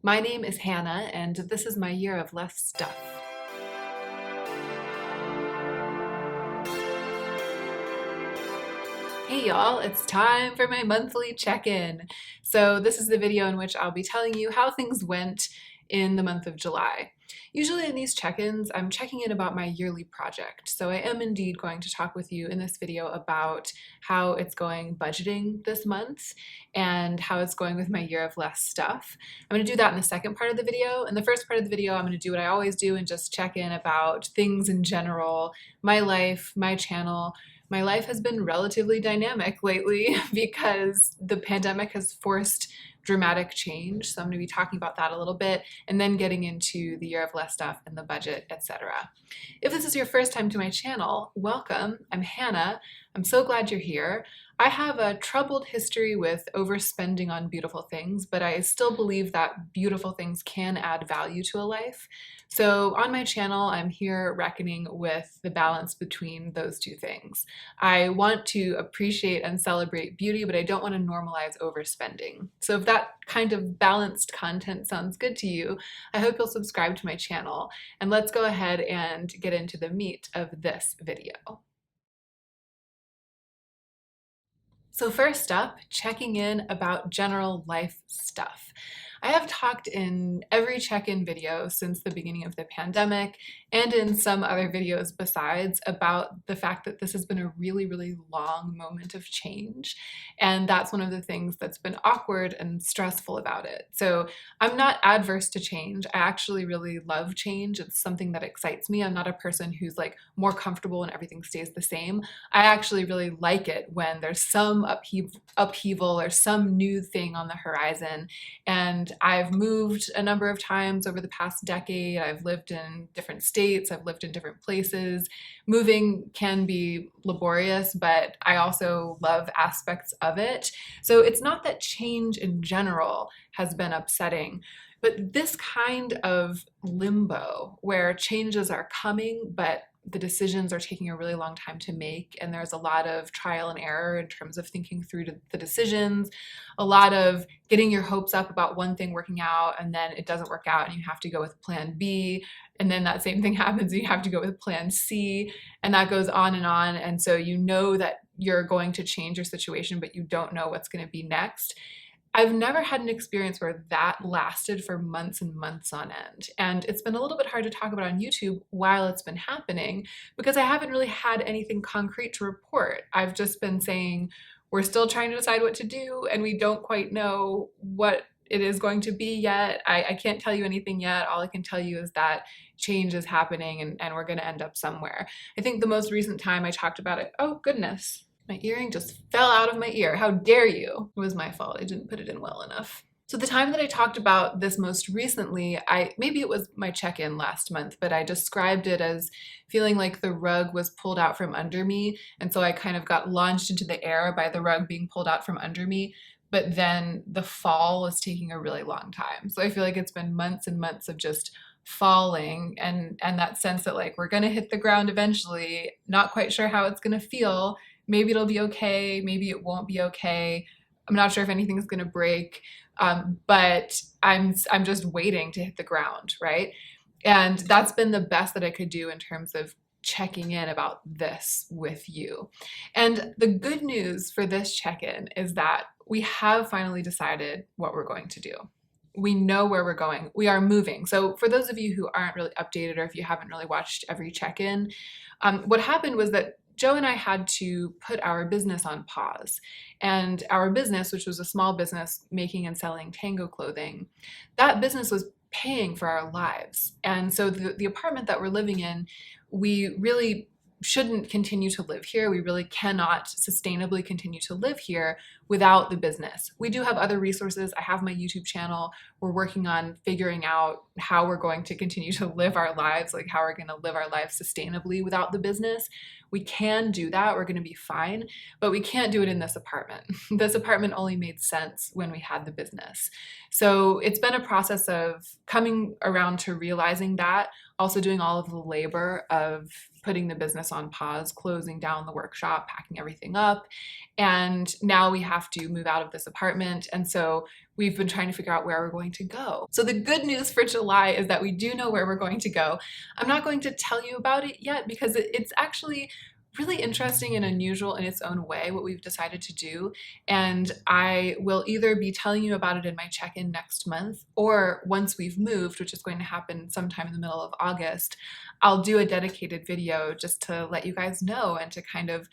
My name is Hannah, and this is my year of less stuff. Hey y'all, it's time for my monthly check-in. So this is the video in which I'll be telling you how things went in the month of July. Usually in these check-ins, I'm checking in about my yearly project. So I am indeed going to talk with you in this video about how it's going budgeting this month and how it's going with my year of less stuff. I'm going to do that in the second part of the video. In the first part of the video, I'm going to do what I always do and just check in about things in general, my life, my channel. My life has been relatively dynamic lately because the pandemic has forced dramatic change. So I'm going to be talking about that a little bit and then getting into the year of less stuff and the budget, etc. If this is your first time to my channel, welcome. I'm Hannah. I'm so glad you're here. I have a troubled history with overspending on beautiful things, but I still believe that beautiful things can add value to a life. So on my channel, I'm here reckoning with the balance between those two things. I want to appreciate and celebrate beauty, but I don't want to normalize overspending. So if that kind of balanced content sounds good to you, I hope you'll subscribe to my channel. And let's go ahead and get into the meat of this video. So first up, checking in about general life stuff. I have talked in every check-in video since the beginning of the pandemic and in some other videos besides about the fact that this has been a really, really long moment of change. And that's one of the things that's been awkward and stressful about it. So I'm not adverse to change. I actually really love change. It's something that excites me. I'm not a person who's like more comfortable when everything stays the same. I actually really like it when there's some upheaval or some new thing on the horizon. And I've moved a number of times over the past decade. I've lived in different states. I've lived in different places. Moving can be laborious, but I also love aspects of it. So it's not that change in general has been upsetting, but this kind of limbo where changes are coming, but the decisions are taking a really long time to make, and there's a lot of trial and error in terms of thinking through the decisions, a lot of getting your hopes up about one thing working out and then it doesn't work out and you have to go with plan B, and then that same thing happens and you have to go with plan C, and that goes on, and so you know that you're going to change your situation, but you don't know what's going to be next. I've never had an experience where that lasted for months and months on end. And it's been a little bit hard to talk about on YouTube while it's been happening because I haven't really had anything concrete to report. I've just been saying, we're still trying to decide what to do and we don't quite know what it is going to be yet. I can't tell you anything yet. All I can tell you is that change is happening and we're going to end up somewhere. I think the most recent time I talked about it, oh goodness. My earring just fell out of my ear. How dare you? It was my fault. I didn't put it in well enough. So the time that I talked about this most recently, maybe it was my check-in last month, but I described it as feeling like the rug was pulled out from under me. And so I kind of got launched into the air by the rug being pulled out from under me. But then the fall was taking a really long time. So I feel like it's been months and months of just falling and that sense that like we're gonna hit the ground eventually, not quite sure how it's gonna feel. Maybe it'll be okay, maybe it won't be okay. I'm not sure if anything's gonna break, but I'm just waiting to hit the ground, right? And that's been the best that I could do in terms of checking in about this with you. And the good news for this check-in is that we have finally decided what we're going to do. We know where we're going. We are moving. So for those of you who aren't really updated or if you haven't really watched every check-in, what happened was that Joe and I had to put our business on pause. And our business, which was a small business making and selling Tango clothing, that business was paying for our lives. And so the apartment that we're living in, we really shouldn't continue to live here. We really cannot sustainably continue to live here without the business. We do have other resources. I have my YouTube channel. We're working on figuring out how we're going to continue to live our lives, like how we're going to live our lives sustainably without the business. We can do that. We're going to be fine, but we can't do it in this apartment. This apartment only made sense when we had the business. So it's been a process of coming around to realizing that, also doing all of the labor of putting the business on pause, closing down the workshop, packing everything up. And now we have to move out of this apartment. And so we've been trying to figure out where we're going to go. So the good news for July is that we do know where we're going to go. I'm not going to tell you about it yet because it's actually really interesting and unusual in its own way what we've decided to do. And I will either be telling you about it in my check-in next month, or once we've moved, which is going to happen sometime in the middle of August, I'll do a dedicated video just to let you guys know and to kind of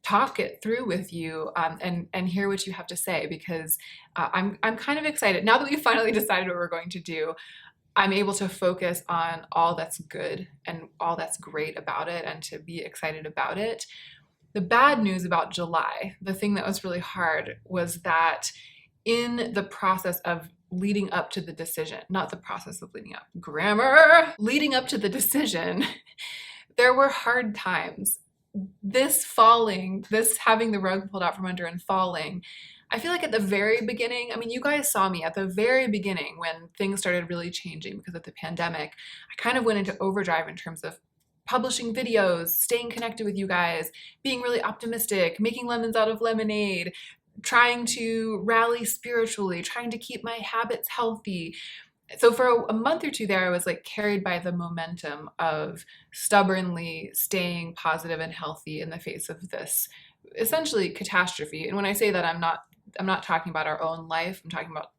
talk it through with you, and hear what you have to say, because I'm kind of excited. Now that we've finally decided what we're going to do, I'm able to focus on all that's good and all that's great about it and to be excited about it. The bad news about July, the thing that was really hard, was that in the process of leading up to the decision, not the process of leading up, grammar, leading up to the decision, there were hard times. This falling, this having the rug pulled out from under and falling, I feel like at the very beginning, I mean, you guys saw me at the very beginning when things started really changing because of the pandemic. I kind of went into overdrive in terms of publishing videos, staying connected with you guys, being really optimistic, making lemons out of lemonade, trying to rally spiritually, trying to keep my habits healthy. So for a month or two there, I was like carried by the momentum of stubbornly staying positive and healthy in the face of this essentially catastrophe. And when I say that, I'm not talking about our own life. I'm talking about,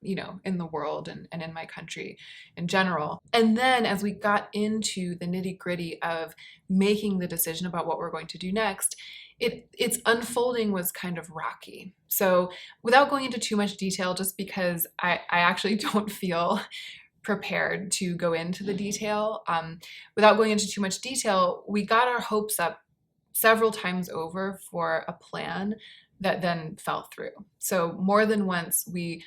in the world and in my country in general. And then as we got into the nitty-gritty of making the decision about what we're going to do next, its unfolding was kind of rocky. So without going into too much detail, just because I actually don't feel prepared to go into the detail, without going into too much detail, we got our hopes up several times over for a plan that then fell through. So more than once, we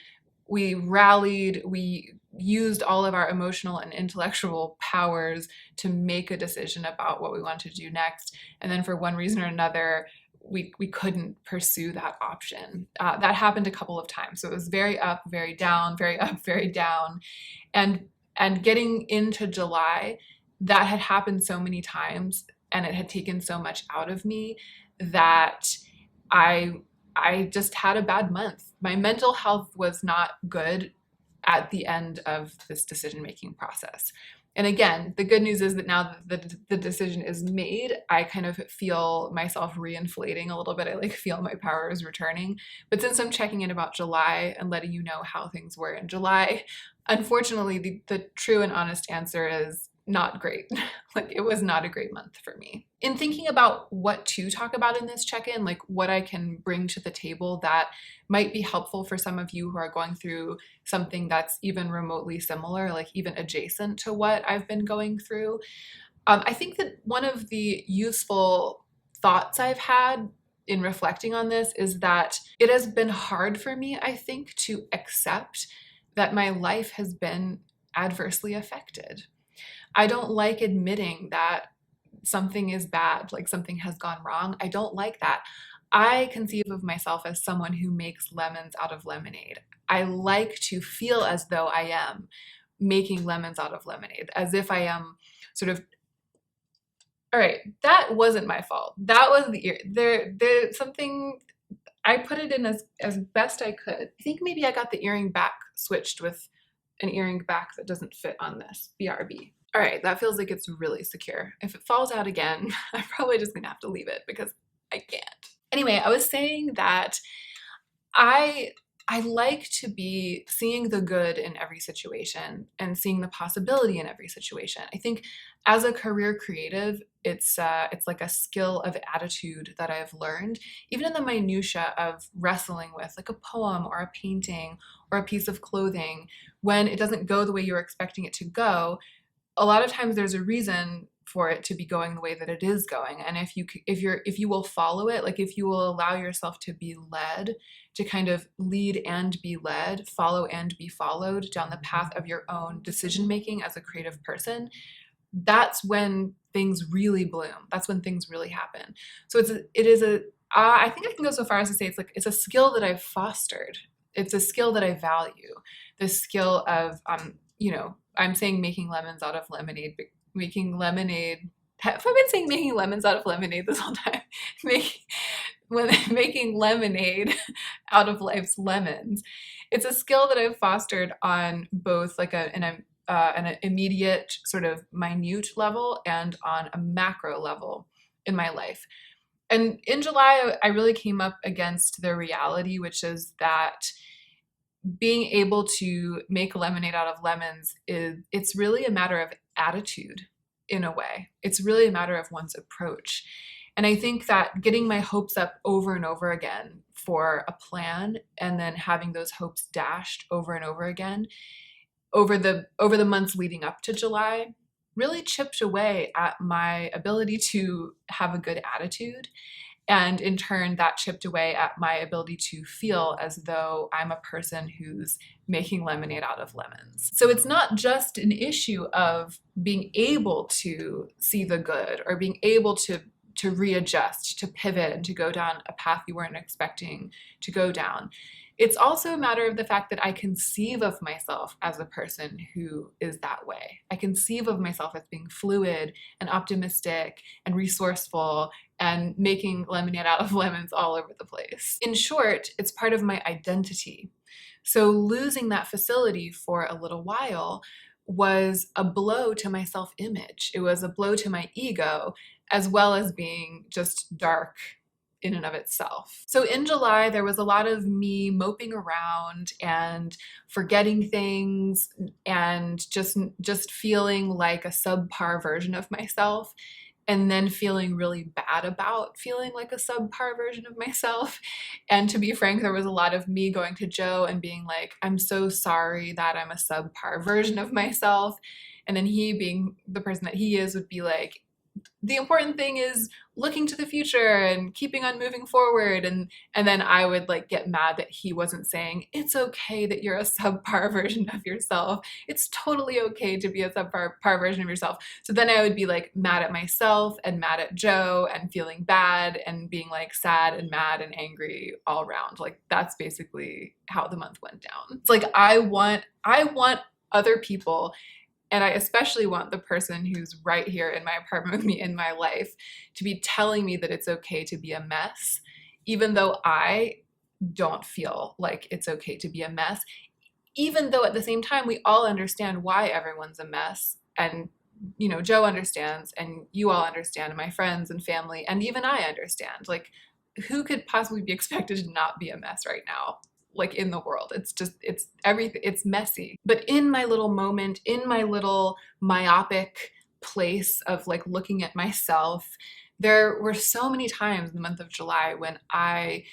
rallied, we used all of our emotional and intellectual powers to make a decision about what we wanted to do next. And then for one reason or another, we couldn't pursue that option. That happened a couple of times. So it was very up, very down, very up, very down. And getting into July, that had happened so many times and it had taken so much out of me that I just had a bad month. My mental health was not good at the end of this decision-making process. And again, the good news is that now that the decision is made, I kind of feel myself reinflating a little bit. I feel my power is returning. But since I'm checking in about July and letting you know how things were in July, unfortunately, the true and honest answer is not great. It was not a great month for me. In thinking about what to talk about in this check-in, what I can bring to the table that might be helpful for some of you who are going through something that's even remotely similar, even adjacent to what I've been going through. I think that one of the useful thoughts I've had in reflecting on this is that it has been hard for me, I think, to accept that my life has been adversely affected. I don't like admitting that something is bad, something has gone wrong. I don't like that. I conceive of myself as someone who makes lemons out of lemonade. I like to feel as though I am making lemons out of lemonade, as if I am sort of, all right, that wasn't my fault. That was the ear. There's something, I put it in as best I could. I think maybe I got the earring back switched with an earring back that doesn't fit on this, BRB. All right, that feels like it's really secure. If it falls out again, I'm probably just gonna have to leave it because I can't. Anyway, I was saying that I like to be seeing the good in every situation and seeing the possibility in every situation. I think as a career creative, it's like a skill of attitude that I've learned, even in the minutia of wrestling with a poem or a painting or a piece of clothing. When it doesn't go the way you're expecting it to go, a lot of times there's a reason for it to be going the way that it is going. And if you will follow it, if you will allow yourself to be led, to kind of lead and be led, follow and be followed down the path of your own decision making as a creative person, that's when things really bloom. That's when things really happen. So I think I can go so far as to say it's a skill that I've fostered. It's a skill that I value. The skill of I'm saying making lemons out of lemonade making lemonade. Have I been saying making lemons out of lemonade this whole time? Making, making lemonade out of life's lemons. It's a skill that I've fostered on both like an immediate sort of minute level and on a macro level in my life. And in July, I really came up against the reality, which is that being able to make lemonade out of lemons it's really a matter of attitude in a way. It's really a matter of one's approach. And I think that getting my hopes up over and over again for a plan and then having those hopes dashed over and over again over the months leading up to July really chipped away at my ability to have a good attitude. And in turn, that chipped away at my ability to feel as though I'm a person who's making lemonade out of lemons. So it's not just an issue of being able to see the good or being able to readjust, to pivot, and to go down a path you weren't expecting to go down. It's also a matter of the fact that I conceive of myself as a person who is that way. I conceive of myself as being fluid and optimistic and resourceful and making lemonade out of lemons all over the place. In short, it's part of my identity. So losing that facility for a little while was a blow to my self-image. It was a blow to my ego, as well as being just dark in and of itself. So in July, there was a lot of me moping around and forgetting things and just feeling like a subpar version of myself, and then feeling really bad about feeling like a subpar version of myself. And to be frank, there was a lot of me going to Joe and being like, I'm so sorry that I'm a subpar version of myself. And then he, being the person that he is, would be like, the important thing is looking to the future and keeping on moving forward. And then I would like get mad that he wasn't saying, it's okay that you're a subpar version of yourself. It's totally okay to be a subpar version of yourself. So then I would be like mad at myself and mad at Joe and feeling bad and being like sad and mad and angry all around. Like that's basically how the month went down. It's like I want other people, and I especially want the person who's right here in my apartment with me in my life to be telling me that it's okay to be a mess, even though I don't feel like it's okay to be a mess, even though at the same time we all understand why everyone's a mess. And, you know, Joe understands and you all understand, and my friends and family, and even I understand. Like, who could possibly be expected to not be a mess right now? Like in the world, it's everything, it's messy. But in my little moment, in my little myopic place of like looking at myself, there were so many times in the month of July when I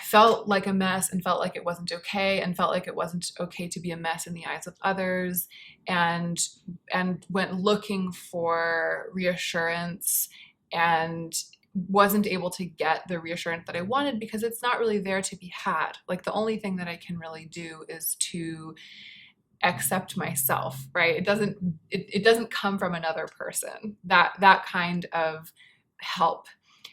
felt like a mess and felt like it wasn't okay and felt like it wasn't okay to be a mess in the eyes of others, and went looking for reassurance and wasn't able to get the reassurance that I wanted because it's not really there to be had. Like the only thing that I can really do is to accept myself, right? It doesn't come from another person. That kind of help.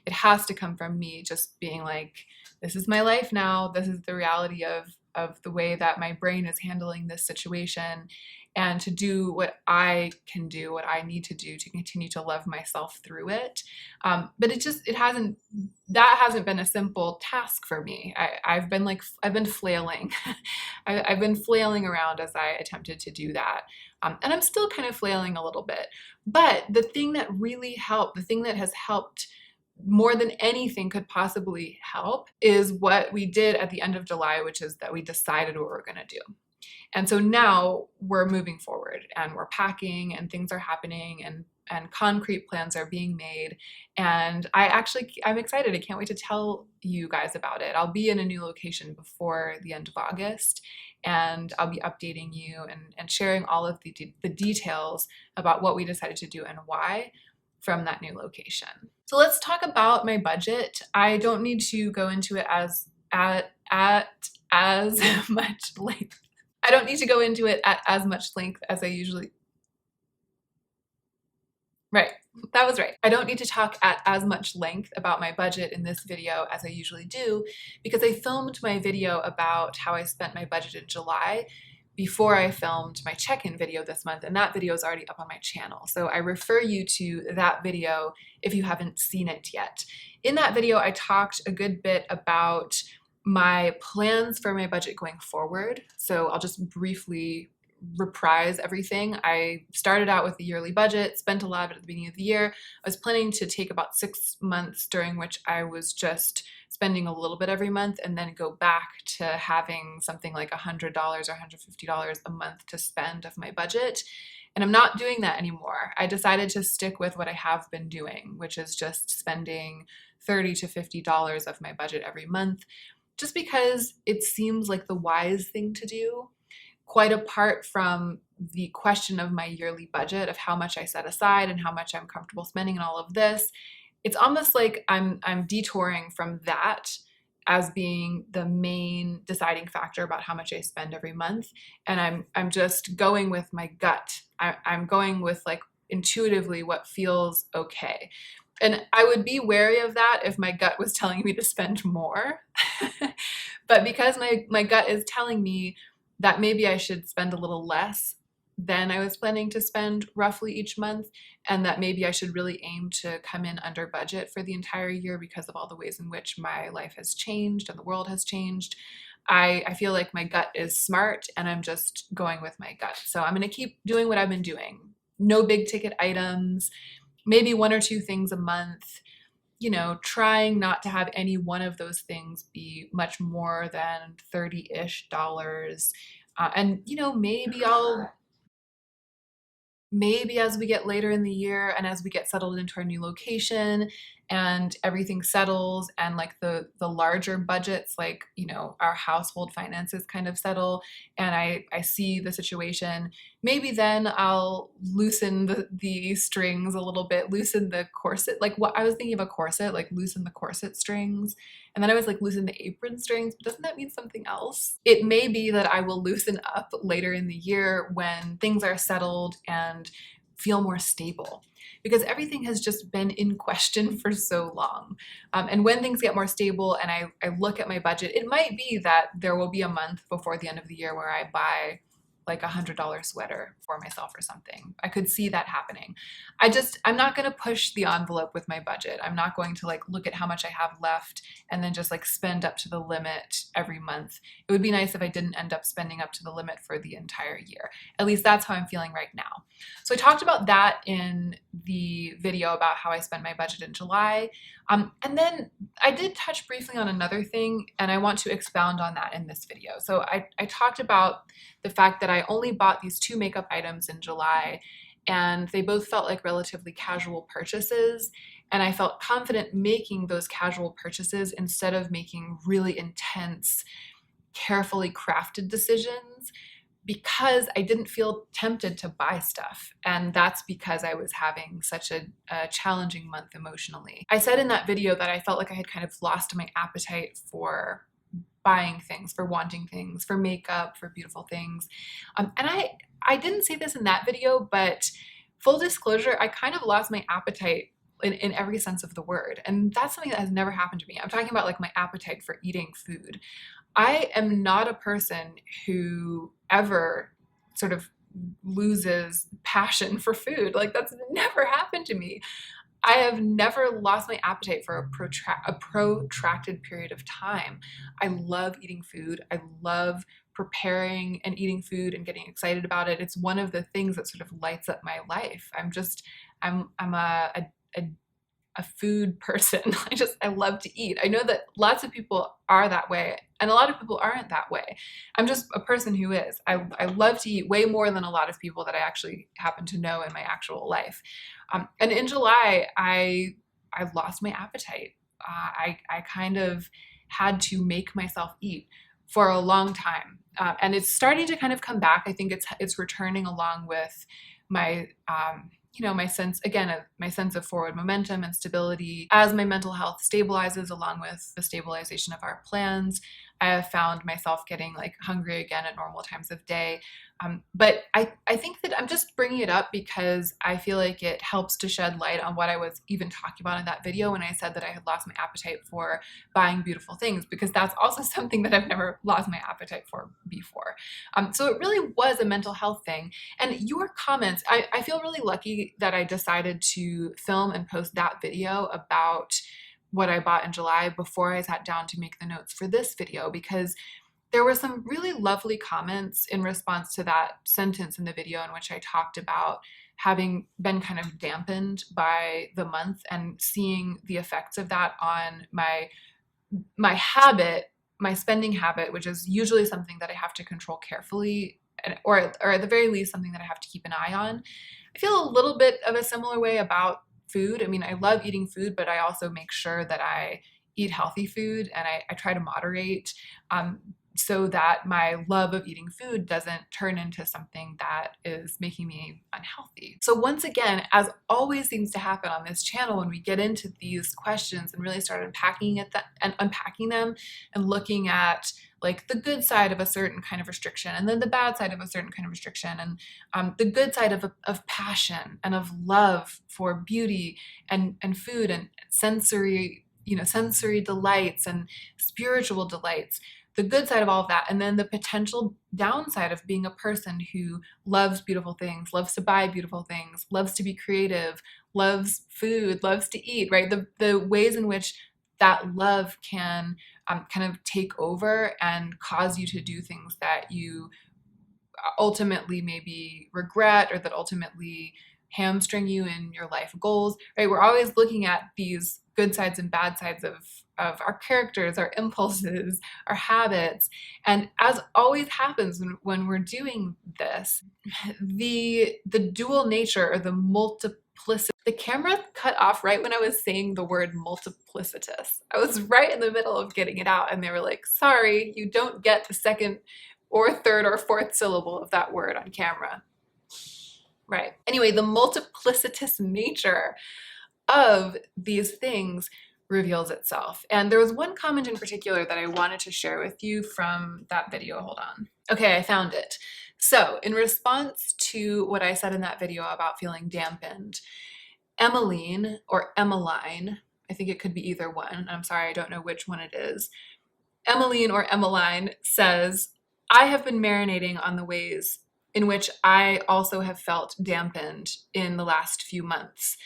It has to come from me just being like, this is my life now. This is the reality of the way that my brain is handling this situation, and to do what I can do, what I need to do to continue to love myself through it. But that hasn't been a simple task for me. I've been flailing. I've been flailing around as I attempted to do that. And I'm still kind of flailing a little bit. But the thing that really helped, the thing that has helped more than anything could possibly help, is what we did at the end of July, which is that we decided what we're going to do. And so now we're moving forward and we're packing and things are happening and concrete plans are being made. And I'm excited. I can't wait to tell you guys about it. I'll be in a new location before the end of August, and I'll be updating you and sharing all of the details about what we decided to do and why from that new location. So let's talk about my budget. I don't need to go into it as much length. I don't need to go into it at as much length as I usually. Right, that was right. I don't need to talk at as much length about my budget in this video as I usually do, because I filmed my video about how I spent my budget in July before I filmed my check-in video this month, and that video is already up on my channel. So I refer you to that video if you haven't seen it yet. In that video, I talked a good bit about my plans for my budget going forward. So I'll just briefly reprise everything. I started out with the yearly budget, spent a lot of it at the beginning of the year. I was planning to take about 6 months during which I was just spending a little bit every month and then go back to having something like $100 or $150 a month to spend of my budget. And I'm not doing that anymore. I decided to stick with what I have been doing, which is just spending $30 to $50 of my budget every month, just because it seems like the wise thing to do. Quite apart from the question of my yearly budget, of how much I set aside and how much I'm comfortable spending and all of this, it's almost like I'm detouring from that as being the main deciding factor about how much I spend every month. And I'm just going with my gut. I'm going with like intuitively what feels okay. And I would be wary of that if my gut was telling me to spend more. But because my gut is telling me that maybe I should spend a little less than I was planning to spend roughly each month, and that maybe I should really aim to come in under budget for the entire year because of all the ways in which my life has changed and the world has changed. I feel like my gut is smart and I'm just going with my gut. So I'm going to keep doing what I've been doing. No big ticket items, maybe 1 or 2 things a month, trying not to have any one of those things be much more than $30-ish. And, maybe as we get later in the year and as we get settled into our new location and everything settles and like the larger budgets, like, our household finances kind of settle and I see the situation, maybe then I'll loosen the strings a little bit, loosen the corset. Like what I was thinking of a corset, like loosen the corset strings. And then I was like, loosen the apron strings, but doesn't that mean something else? It may be that I will loosen up later in the year when things are settled and feel more stable, because everything has just been in question for so long. And when things get more stable and I look at my budget, it might be that there will be a month before the end of the year where I buy like $100 sweater for myself or something. I could see that happening. I'm not going to push the envelope with my budget. I'm not going to like look at how much I have left and then just like spend up to the limit every month. It would be nice if I didn't end up spending up to the limit for the entire year. At least that's how I'm feeling right now. So I talked about that in the video about how I spent my budget in July. And then I did touch briefly on another thing, and I want to expound on that in this video. So I talked about the fact that I only bought these 2 makeup items in July, and they both felt like relatively casual purchases. And I felt confident making those casual purchases instead of making really intense, carefully crafted decisions, because I didn't feel tempted to buy stuff. And that's because I was having such a challenging month emotionally. I said in that video that I felt like I had kind of lost my appetite for buying things, for wanting things, for makeup, for beautiful things. And I didn't say this in that video, but full disclosure, I kind of lost my appetite in every sense of the word. And that's something that has never happened to me. I'm talking about like my appetite for eating food. I am not a person who ever sort of loses passion for food. Like that's never happened to me. I have never lost my appetite for a protracted period of time. I love eating food. I love preparing and eating food and getting excited about it. It's one of the things that sort of lights up my life. I'm a food person. I love to eat. I know that lots of people are that way and a lot of people aren't that way. I'm just a person who is. I love to eat way more than a lot of people that I actually happen to know in my actual life. And in July, I lost my appetite. I kind of had to make myself eat for a long time. And it's starting to kind of come back. I think it's returning along with my my sense of forward momentum and stability as my mental health stabilizes along with the stabilization of our plans. I have found myself getting like hungry again at normal times of day. But I think that I'm just bringing it up because I feel like it helps to shed light on what I was even talking about in that video when I said that I had lost my appetite for buying beautiful things, because that's also something that I've never lost my appetite for before. So it really was a mental health thing. And your comments, I feel really lucky that I decided to film and post that video about what I bought in July before I sat down to make the notes for this video, because there were some really lovely comments in response to that sentence in the video in which I talked about having been kind of dampened by the month and seeing the effects of that on my habit, my spending habit, which is usually something that I have to control carefully, or at the very least something that I have to keep an eye on. I feel a little bit of a similar way about food. I mean, I love eating food, but I also make sure that I eat healthy food, and I try to moderate, so that my love of eating food doesn't turn into something that is making me unhealthy. So once again, as always seems to happen on this channel, when we get into these questions and really start unpacking them and looking at like the good side of a certain kind of restriction, and then the bad side of a certain kind of restriction, and the good side of passion and of love for beauty and food and sensory delights and spiritual delights, the good side of all of that, and then the potential downside of being a person who loves beautiful things, loves to buy beautiful things, loves to be creative, loves food, loves to eat, right? The ways in which that love can kind of take over and cause you to do things that you ultimately maybe regret, or that ultimately hamstring you in your life goals, right? We're always looking at these good sides and bad sides of our characters, our impulses, our habits. And as always happens when we're doing this, the dual nature, or the multiplicity, the camera cut off right when I was saying the word multiplicitous. I was right in the middle of getting it out, and they were like, sorry, you don't get the second or third or fourth syllable of that word on camera. Right. Anyway, the multiplicitous nature of these things reveals itself. And there was one comment in particular that I wanted to share with you from that video. Hold on. Okay, I found it. So in response to what I said in that video about feeling dampened, Emmeline, or Emmeline, I think it could be either one. I'm sorry, I don't know which one it is. Emmeline or Emmeline says, I have been marinating on the ways in which I also have felt dampened in the last few months.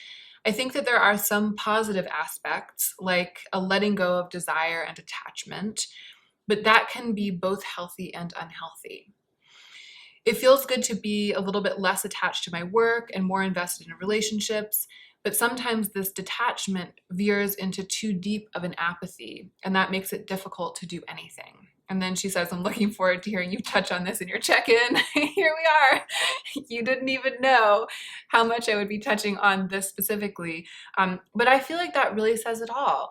I think that there are some positive aspects, like a letting go of desire and attachment, but that can be both healthy and unhealthy. It feels good to be a little bit less attached to my work and more invested in relationships, but sometimes this detachment veers into too deep of an apathy, and that makes it difficult to do anything. And then she says, I'm looking forward to hearing you touch on this in your check-in. Here we are. You didn't even know how much I would be touching on this specifically. But I feel like that really says it all.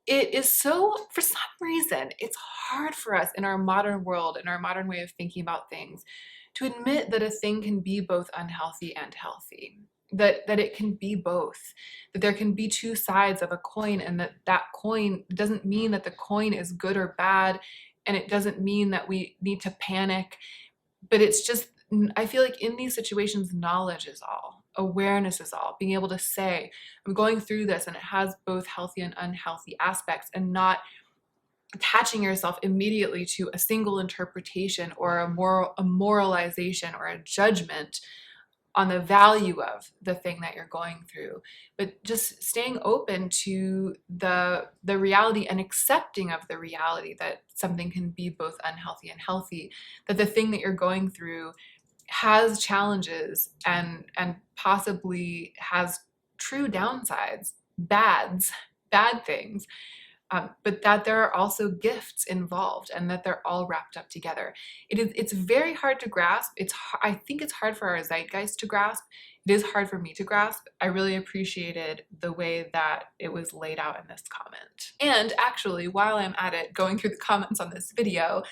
It is so, for some reason, it's hard for us in our modern world, in our modern way of thinking about things, to admit that a thing can be both unhealthy and healthy. That it can be both, that there can be two sides of a coin, and that coin doesn't mean that the coin is good or bad, and it doesn't mean that we need to panic, but it's just, I feel like in these situations, knowledge is all, awareness is all, being able to say, I'm going through this and it has both healthy and unhealthy aspects, and not attaching yourself immediately to a single interpretation or a moralization or a judgment on the value of the thing that you're going through, but just staying open to the reality and accepting of the reality that something can be both unhealthy and healthy, that the thing that you're going through has challenges and possibly has true downsides, bad things, but that there are also gifts involved, and that they're all wrapped up together. It's very hard to grasp. I think it's hard for our zeitgeist to grasp. It is hard for me to grasp. I really appreciated the way that it was laid out in this comment. And actually, while I'm at it, going through the comments on this video,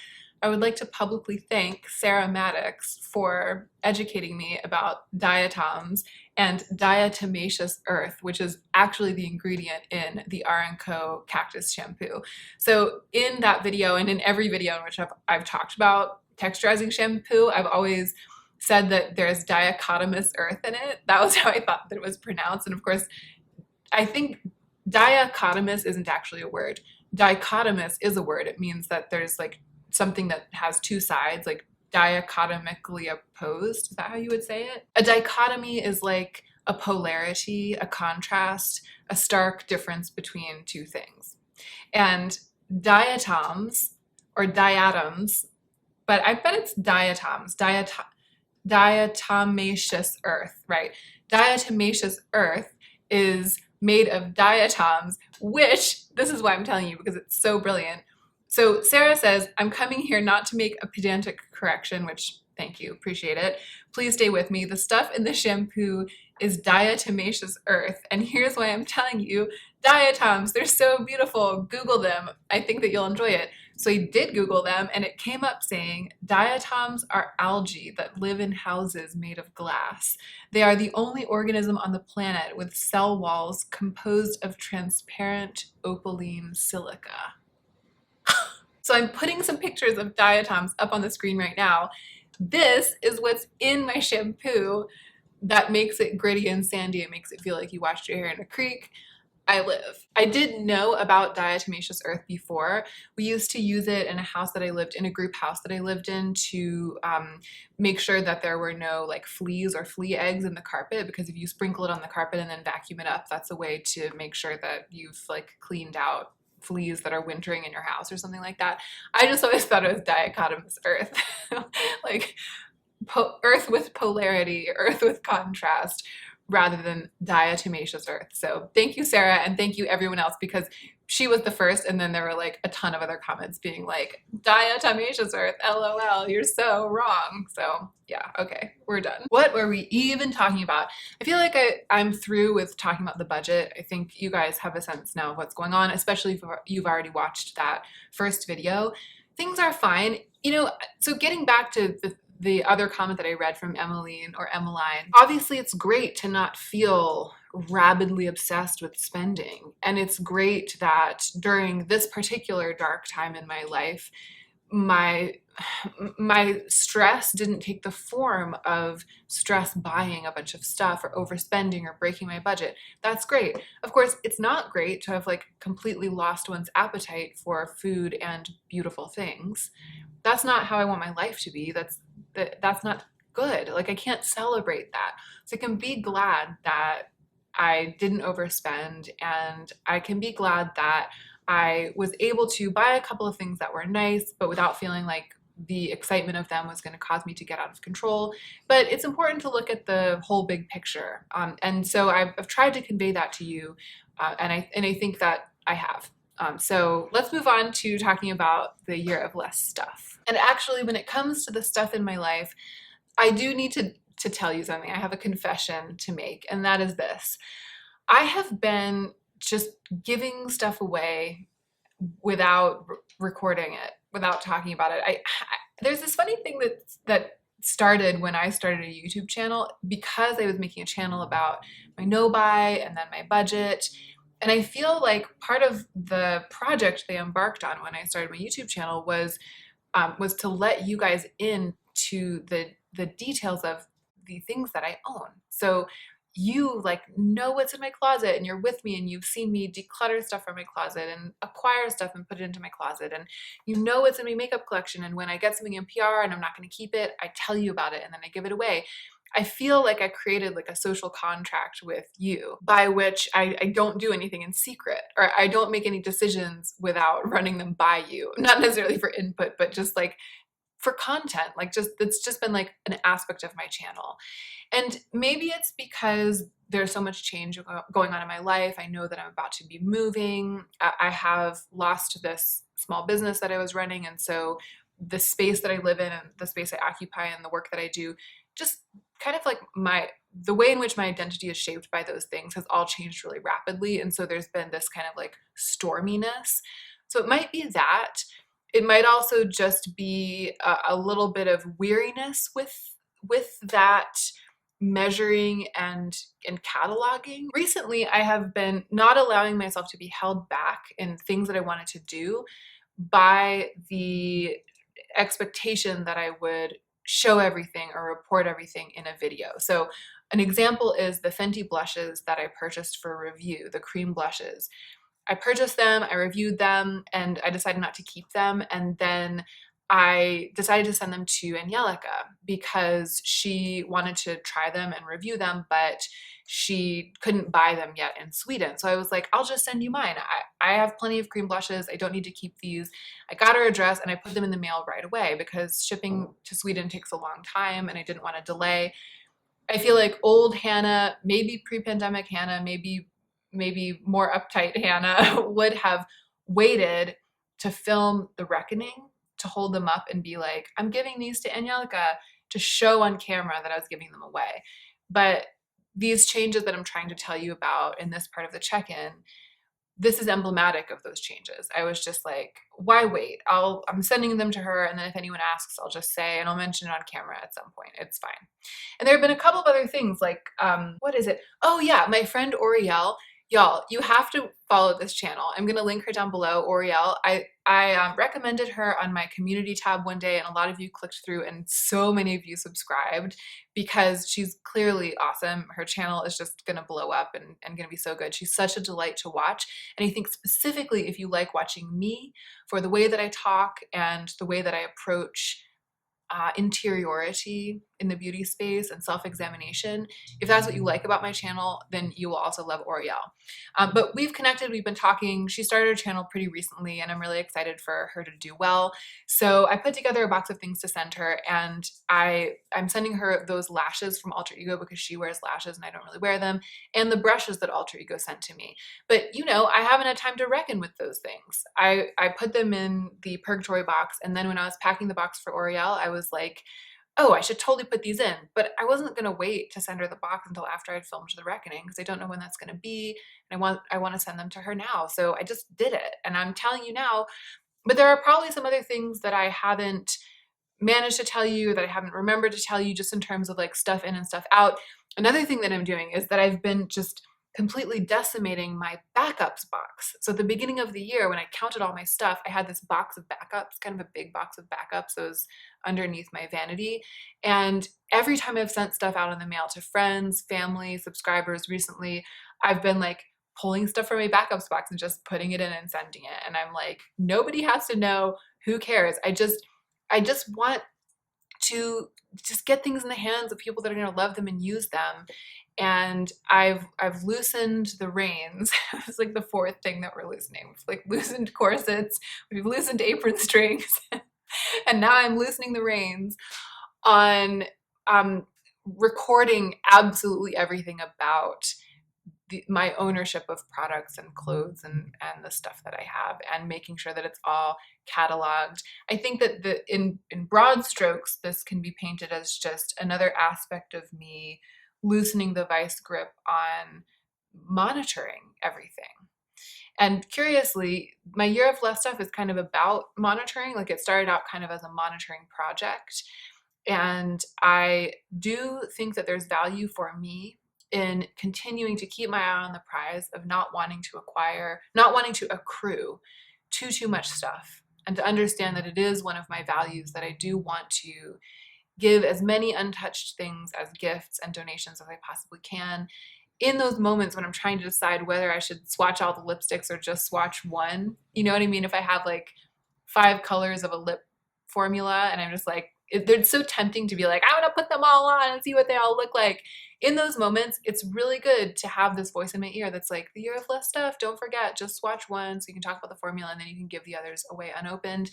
I would like to publicly thank Sarah Maddox for educating me about diatoms and diatomaceous earth, which is actually the ingredient in the r&co cactus shampoo. So in that video, and in every video in which I've talked about texturizing shampoo, I've always said that there's dichotomous earth in it. That was how I thought that it was pronounced. And of course, I think dichotomous isn't actually a word. Dichotomous is a word. It means that there's like something that has two sides, like dichotomically opposed. Is that how you would say it? A dichotomy is like a polarity, a contrast, a stark difference between two things. And diatoms or diatoms, but I bet it's diatoms, diatomaceous earth, right? Diatomaceous earth is made of diatoms, which, this is why I'm telling you because it's so brilliant. So Sarah says, I'm coming here not to make a pedantic correction, which thank you, appreciate it. Please stay with me. The stuff in the shampoo is diatomaceous earth. And here's why I'm telling you, diatoms, they're so beautiful. Google them. I think that you'll enjoy it. So he did Google them and it came up saying diatoms are algae that live in houses made of glass. They are the only organism on the planet with cell walls composed of transparent opaline silica. So I'm putting some pictures of diatoms up on the screen right now. This is what's in my shampoo that makes it gritty and sandy. It makes it feel like you washed your hair in a creek. I live. I did know about diatomaceous earth before. We used to use it in a house that I lived in, a group house that I lived in, to make sure that there were no like fleas or flea eggs in the carpet, because if you sprinkle it on the carpet and then vacuum it up, that's a way to make sure that you've like cleaned out fleas that are wintering in your house or something like that. I just always thought it was dichotomous earth, like earth with polarity, earth with contrast, rather than diatomaceous earth. So thank you, Sarah, and thank you everyone else, because she was the first, and then there were like a ton of other comments being like, diatomaceous earth, LOL, you're so wrong. So yeah, okay, we're done. What were we even talking about? I feel like I'm through with talking about the budget. I think you guys have a sense now of what's going on, especially if you've already watched that first video. Things are fine. You know, so getting back to the other comment that I read from Emmeline or Emmeline, obviously it's great to not feel rabidly obsessed with spending. And it's great that during this particular dark time in my life, my stress didn't take the form of stress buying a bunch of stuff or overspending or breaking my budget. That's great. Of course, it's not great to have like completely lost one's appetite for food and beautiful things. That's not how I want my life to be. That's not good. Like, I can't celebrate that. So I can be glad that I didn't overspend, and I can be glad that I was able to buy a couple of things that were nice, but without feeling like the excitement of them was going to cause me to get out of control. But it's important to look at the whole big picture. And so I've tried to convey that to you, and I think that I have. So let's move on to talking about the year of less stuff. And actually, when it comes to the stuff in my life, I do need to tell you something. I have a confession to make, and that is this. I have been just giving stuff away without recording it, without talking about it. There's this funny thing that started when I started a YouTube channel, because I was making a channel about my no-buy and then my budget. And I feel like part of the project they embarked on when I started my YouTube channel was to let you guys into the details of the things that I own. So you like know what's in my closet, and you're with me, and you've seen me declutter stuff from my closet and acquire stuff and put it into my closet, and you know what's in my makeup collection. And when I get something in PR and I'm not going to keep it, I tell you about it and then I give it away. I feel like I created like a social contract with you by which I don't do anything in secret, or I don't make any decisions without running them by you. Not necessarily for input, but just like for content. Like, just it's just been like an aspect of my channel. And maybe it's because there's so much change going on in my life. I know that I'm about to be moving. I have lost this small business that I was running, and so the space that I live in and the space I occupy and the work that I do, just kind of like the way in which my identity is shaped by those things has all changed really rapidly. And so there's been this kind of like storminess. So it might be that. It might also just be a little bit of weariness with that measuring and cataloging. Recently, I have been not allowing myself to be held back in things that I wanted to do by the expectation that I would show everything or report everything in a video. So an example is the Fenty blushes that I purchased for review, the cream blushes. I purchased them, I reviewed them, and I decided not to keep them. And then I decided to send them to Angelica because she wanted to try them and review them, but she couldn't buy them yet in Sweden. So I was like, I'll just send you mine. I have plenty of cream blushes. I don't need to keep these. I got her address and I put them in the mail right away because shipping to Sweden takes a long time and I didn't want to delay. I feel like old Hannah, maybe pre-pandemic Hannah, maybe more uptight Hannah would have waited to film the reckoning, to hold them up and be like, I'm giving these to Angelica, to show on camera that I was giving them away. But these changes that I'm trying to tell you about in this part of the check-in, this is emblematic of those changes. I was just like, why wait? I'm sending them to her, and then if anyone asks, I'll just say, and I'll mention it on camera at some point. It's fine. And there have been a couple of other things like, what is it? Oh yeah, my friend Oriel. Y'all, you have to follow this channel. I'm gonna link her down below, Oriel. I recommended her on my community tab one day, and a lot of you clicked through, and so many of you subscribed because she's clearly awesome. Her channel is just gonna blow up and gonna be so good. She's such a delight to watch. And I think specifically if you like watching me for the way that I talk and the way that I approach interiority in the beauty space and self-examination, if that's what you like about my channel, then you will also love Oriel. But we've connected, we've been talking. She started her channel pretty recently and I'm really excited for her to do well. So I put together a box of things to send her, and I'm sending her those lashes from Alter Ego because she wears lashes and I don't really wear them, and the brushes that Alter Ego sent to me. But you know, I haven't had time to reckon with those things. I put them in the purgatory box, and then when I was packing the box for Oriel, I was like, oh, I should totally put these in. But I wasn't gonna wait to send her the box until after I'd filmed the reckoning because I don't know when that's gonna be, and I want to send them to her now. So I just did it, and I'm telling you now. But there are probably some other things that I haven't managed to tell you, that I haven't remembered to tell you, just in terms of like stuff in and stuff out. Another thing that I'm doing is that I've been just completely decimating my backups box. So at the beginning of the year, when I counted all my stuff, I had this box of backups, kind of a big box of backups. So it was underneath my vanity. And every time I've sent stuff out in the mail to friends, family, subscribers recently, I've been like pulling stuff from my backups box and just putting it in and sending it. And I'm like, nobody has to know. Who cares? I just want to just get things in the hands of people that are going to love them and use them. And I've loosened the reins. It's like the fourth thing that we're loosening. We've like loosened corsets, we've loosened apron strings, and now I'm loosening the reins on recording absolutely everything about my ownership of products and clothes and the stuff that I have, and making sure that it's all cataloged. I think that in broad strokes, this can be painted as just another aspect of me loosening the vice grip on monitoring everything. And curiously, my year of less stuff is kind of about monitoring. Like, it started out kind of as a monitoring project. And I do think that there's value for me in continuing to keep my eye on the prize of not wanting to accrue too much stuff, and to understand that it is one of my values that I do want to give as many untouched things as gifts and donations as I possibly can. In those moments when I'm trying to decide whether I should swatch all the lipsticks or just swatch one, you know what I mean? If I have like 5 colors of a lip formula and I'm just like, they're so tempting to be like, I want to put them all on and see what they all look like. In those moments, it's really good to have this voice in my ear that's like, the year of less stuff, don't forget, just swatch one so you can talk about the formula and then you can give the others away unopened.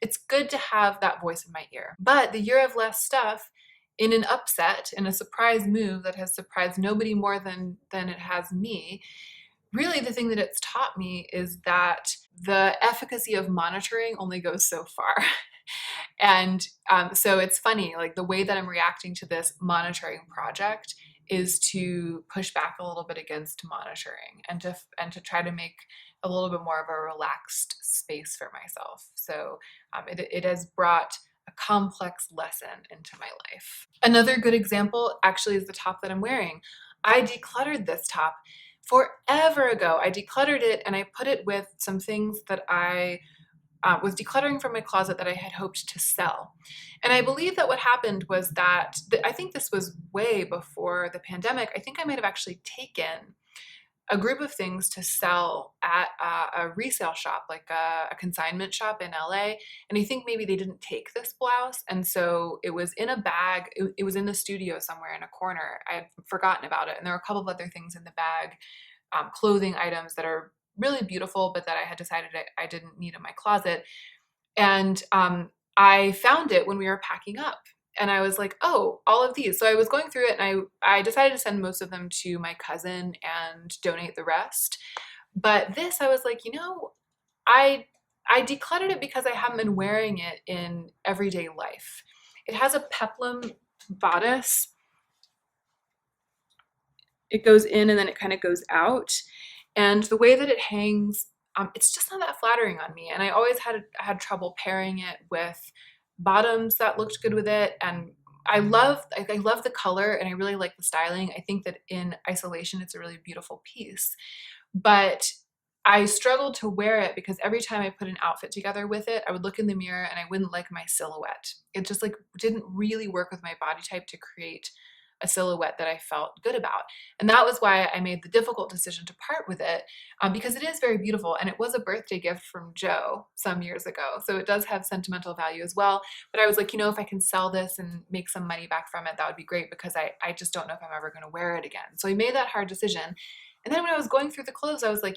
It's good to have that voice in my ear. But the year of less stuff, in an upset, in a surprise move that has surprised nobody more than it has me, really the thing that it's taught me is that the efficacy of monitoring only goes so far. And so it's funny, like the way that I'm reacting to this monitoring project is to push back a little bit against monitoring, and to try to make a little bit more of a relaxed space for myself. So it has brought a complex lesson into my life. Another good example actually is the top that I'm wearing. I decluttered this top forever ago. I decluttered it and I put it with some things that I was decluttering from my closet that I had hoped to sell. And I believe that what happened was that, I think this was way before the pandemic. I think I might have actually taken a group of things to sell at a resale shop, like a consignment shop in LA. And I think maybe they didn't take this blouse. And so it was in a bag. It was in the studio somewhere in a corner. I had forgotten about it. And there were a couple of other things in the bag, clothing items that are really beautiful, but that I had decided I didn't need in my closet. And I found it when we were packing up. And I was like, oh, all of these. So I was going through it and I decided to send most of them to my cousin and donate the rest. But this, I was like, I decluttered it because I haven't been wearing it in everyday life. It has a peplum bodice. It goes in and then it kind of goes out. And the way that it hangs, it's just not that flattering on me. And I always had trouble pairing it with bottoms that looked good with it. And I love the color and I really like the styling. I think that in isolation, it's a really beautiful piece. But I struggled to wear it because every time I put an outfit together with it, I would look in the mirror and I wouldn't like my silhouette. It just didn't really work with my body type to create a silhouette that I felt good about. And that was why I made the difficult decision to part with it, because it is very beautiful. And it was a birthday gift from Joe some years ago. So it does have sentimental value as well. But I was like, if I can sell this and make some money back from it, that would be great, because I just don't know if I'm ever going to wear it again. So I made that hard decision. And then when I was going through the clothes, I was like,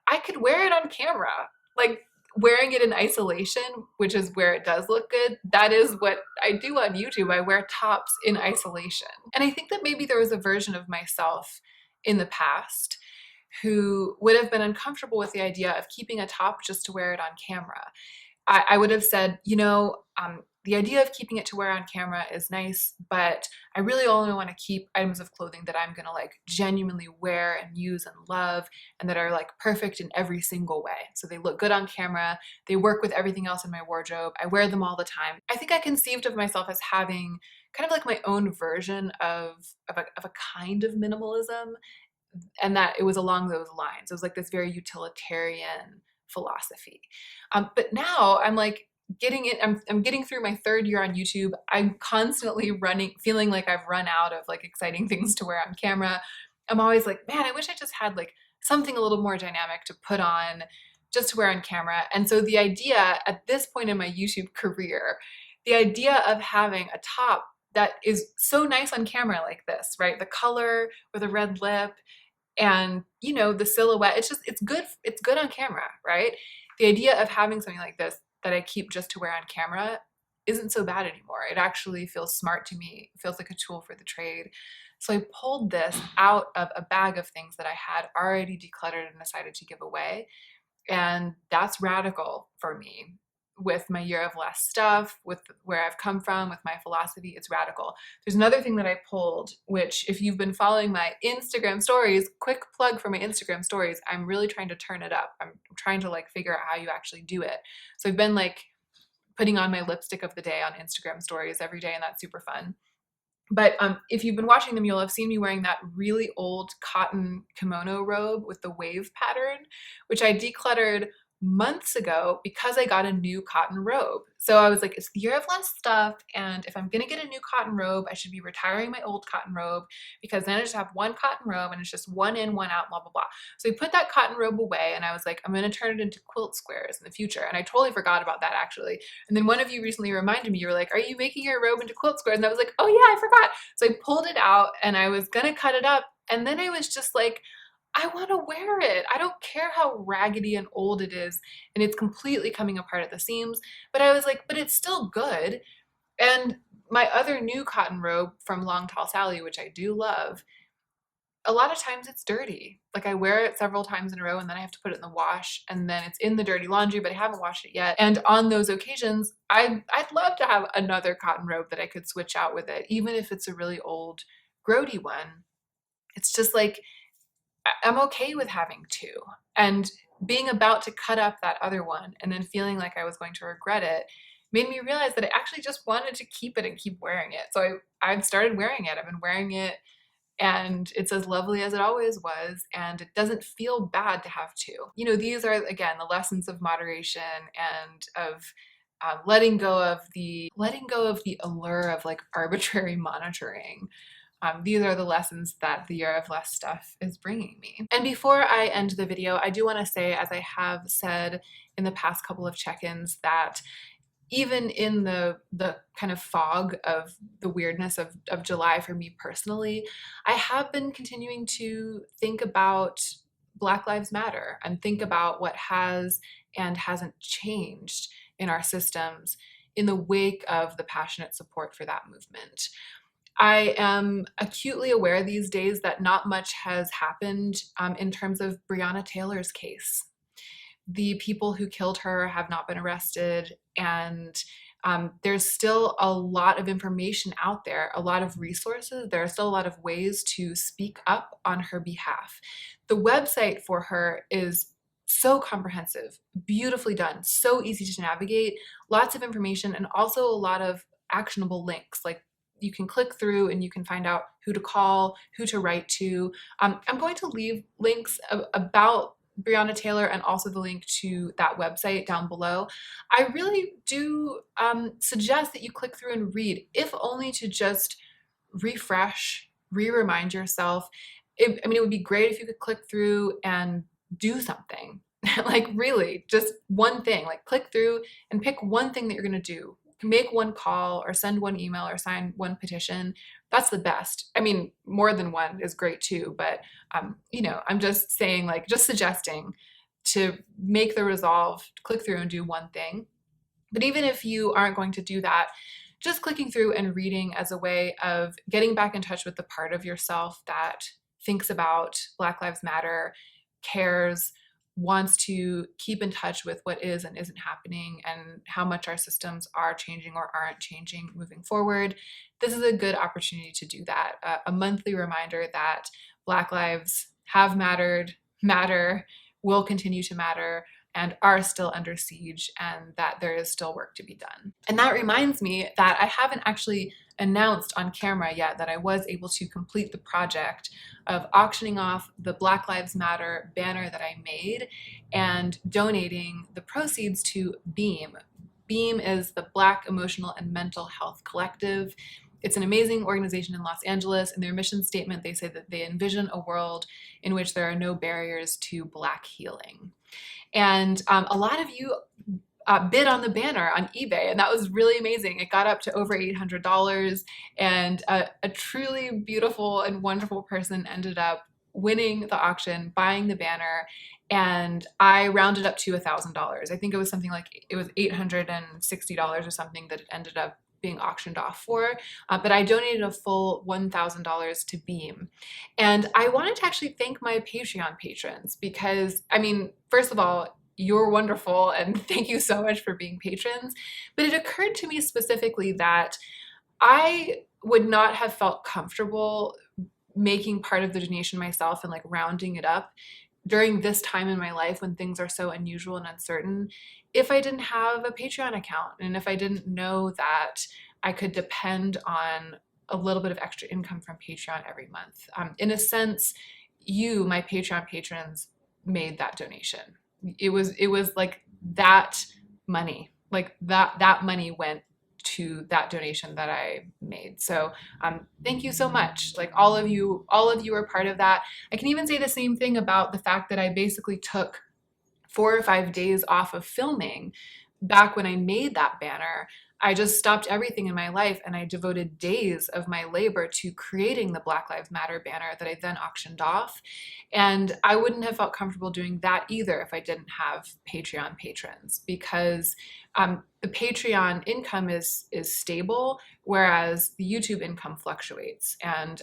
I could wear it on camera. Like, wearing it in isolation, which is where it does look good, that is what I do on YouTube. I wear tops in isolation. And I think that maybe there was a version of myself in the past who would have been uncomfortable with the idea of keeping a top just to wear it on camera. I would have said, the idea of keeping it to wear on camera is nice, but I really only want to keep items of clothing that I'm going to genuinely wear and use and love, and that are perfect in every single way. So they look good on camera. They work with everything else in my wardrobe. I wear them all the time. I think I conceived of myself as having kind of my own version of a kind of minimalism, and that it was along those lines. It was this very utilitarian philosophy. But now I'm getting it. I'm getting through my third year on YouTube. I'm constantly feeling like I've run out of exciting things to wear on camera. I'm always like, man, I wish I just had something a little more dynamic to put on just to wear on camera. And so the idea at this point in my YouTube career, the idea of having a top that is so nice on camera like this, right? The color with a red lip and, the silhouette, it's good on camera, right? The idea of having something like this that I keep just to wear on camera isn't so bad anymore. It actually feels smart to me. It feels like a tool for the trade. So I pulled this out of a bag of things that I had already decluttered and decided to give away. And that's radical for me. With my year of less stuff, with where I've come from, with my philosophy, it's radical. There's another thing that I pulled, which if you've been following my Instagram stories, quick plug for my Instagram stories, I'm really trying to turn it up. I'm trying to figure out how you actually do it. So I've been putting on my lipstick of the day on Instagram stories every day, and that's super fun. But if you've been watching them, you'll have seen me wearing that really old cotton kimono robe with the wave pattern, which I decluttered months ago because I got a new cotton robe. So I was like, it's the year of less stuff, and if I'm gonna get a new cotton robe, I should be retiring my old cotton robe, because then I just have one cotton robe and it's just one in, one out, blah, blah, blah. So we put that cotton robe away and I was like, I'm gonna turn it into quilt squares in the future. And I totally forgot about that actually. And then one of you recently reminded me, you were like, are you making your robe into quilt squares? And I was like, oh yeah, I forgot. So I pulled it out and I was gonna cut it up. And then I was just like, I want to wear it. I don't care how raggedy and old it is, and it's completely coming apart at the seams, but I was like, but it's still good. And my other new cotton robe from Long Tall Sally, which I do love, a lot of times it's dirty. I wear it several times in a row and then I have to put it in the wash, and then it's in the dirty laundry, but I haven't washed it yet. And on those occasions, I'd love to have another cotton robe that I could switch out with it, even if it's a really old, grody one. It's just I'm okay with having two. And being about to cut up that other one and then feeling like I was going to regret it made me realize that I actually just wanted to keep it and keep wearing it. So I've started wearing it. I've been wearing it and it's as lovely as it always was, and it doesn't feel bad to have two. You know, these are, again, the lessons of moderation and of letting go of the allure of like arbitrary monitoring. These are the lessons that the year of less stuff is bringing me. And before I end the video, I do want to say, as I have said in the past couple of check-ins, that even in the kind of fog of the weirdness of July for me personally, I have been continuing to think about Black Lives Matter and think about what has and hasn't changed in our systems in the wake of the passionate support for that movement. I am acutely aware these days that not much has happened in terms of Breonna Taylor's case. The people who killed her have not been arrested, and there's still a lot of information out there, a lot of resources. There are still a lot of ways to speak up on her behalf. The website for her is so comprehensive, beautifully done, so easy to navigate, lots of information, and also a lot of actionable links. Like, you can click through and you can find out who to call, who to write to. I'm going to leave links about Breonna Taylor and also the link to that website down below. I really do suggest that you click through and read, if only to just refresh, remind yourself. I mean, it would be great if you could click through and do something. Like, really, just one thing. Like, click through and pick one thing that you're going to do. Make one call or send one email or sign one petition. That's the best. I mean, more than one is great too, but you know, I'm just saying, like, just suggesting to make the resolve, click through and do one thing. But even if you aren't going to do that, just clicking through and reading as a way of getting back in touch with the part of yourself that thinks about Black Lives Matter, cares, wants to keep in touch with what is and isn't happening and how much our systems are changing or aren't changing moving forward. This is a good opportunity to do that. A monthly reminder that Black lives have mattered, matter, will continue to matter, and are still under siege, and that there is still work to be done. And that reminds me that I haven't actually announced on camera yet that I was able to complete the project of auctioning off the Black Lives Matter banner that I made and donating the proceeds to BEAM. BEAM is the Black Emotional and Mental Health Collective. It's an amazing organization in Los Angeles. In their mission statement, they say that they envision a world in which there are no barriers to Black healing. And a lot of you bid on the banner on eBay, and that was really amazing. It got up to over $800, and a truly beautiful and wonderful person ended up winning the auction, buying the banner, and I rounded up to $1,000. I think it was something like, it was $860 or something that it ended up being auctioned off for, but I donated a full $1,000 to BEAM. And I wanted to actually thank my Patreon patrons because, I mean, first of all, you're wonderful and thank you so much for being patrons. But it occurred to me specifically that I would not have felt comfortable making part of the donation myself and like rounding it up during this time in my life when things are so unusual and uncertain if I didn't have a Patreon account and if I didn't know that I could depend on a little bit of extra income from Patreon every month. In a sense, you, my Patreon patrons, made that donation. It was like that money, like that money went to that donation that I made. So thank you so much. Like, all of you are part of that. I can even say the same thing about the fact that I basically took 4 or 5 days off of filming back when I made that banner. I just stopped everything in my life and I devoted days of my labor to creating the Black Lives Matter banner that I then auctioned off. And I wouldn't have felt comfortable doing that either if I didn't have Patreon patrons, because the Patreon income is stable, whereas the YouTube income fluctuates and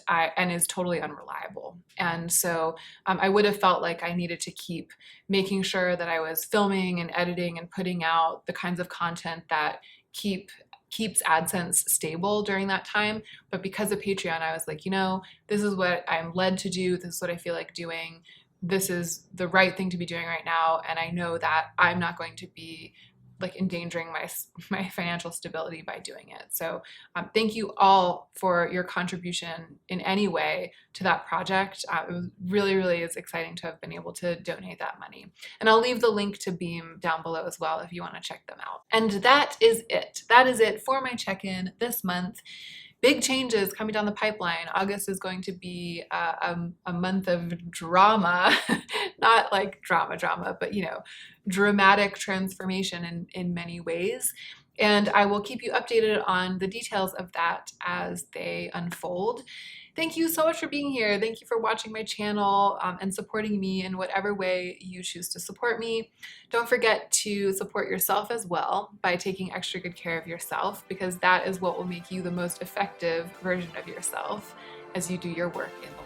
is totally unreliable. And so I would have felt like I needed to keep making sure that I was filming and editing and putting out the kinds of content that keep keeps AdSense stable during that time. But because of Patreon, I was like, this is what I'm led to do. This is what I feel like doing. This is the right thing to be doing right now. And I know that I'm not going to be like endangering my financial stability by doing it. So thank you all for your contribution in any way to that project. It was really is exciting to have been able to donate that money. And I'll leave the link to Beam down below as well if you want to check them out. And that is it. That is it for my check-in this month. Big changes coming down the pipeline. August is going to be a month of drama, not like drama, but dramatic transformation in many ways. And I will keep you updated on the details of that as they unfold. Thank you so much for being here. Thank you for watching my channel and supporting me in whatever way you choose to support me. Don't forget to support yourself as well by taking extra good care of yourself, because that is what will make you the most effective version of yourself as you do your work in the world.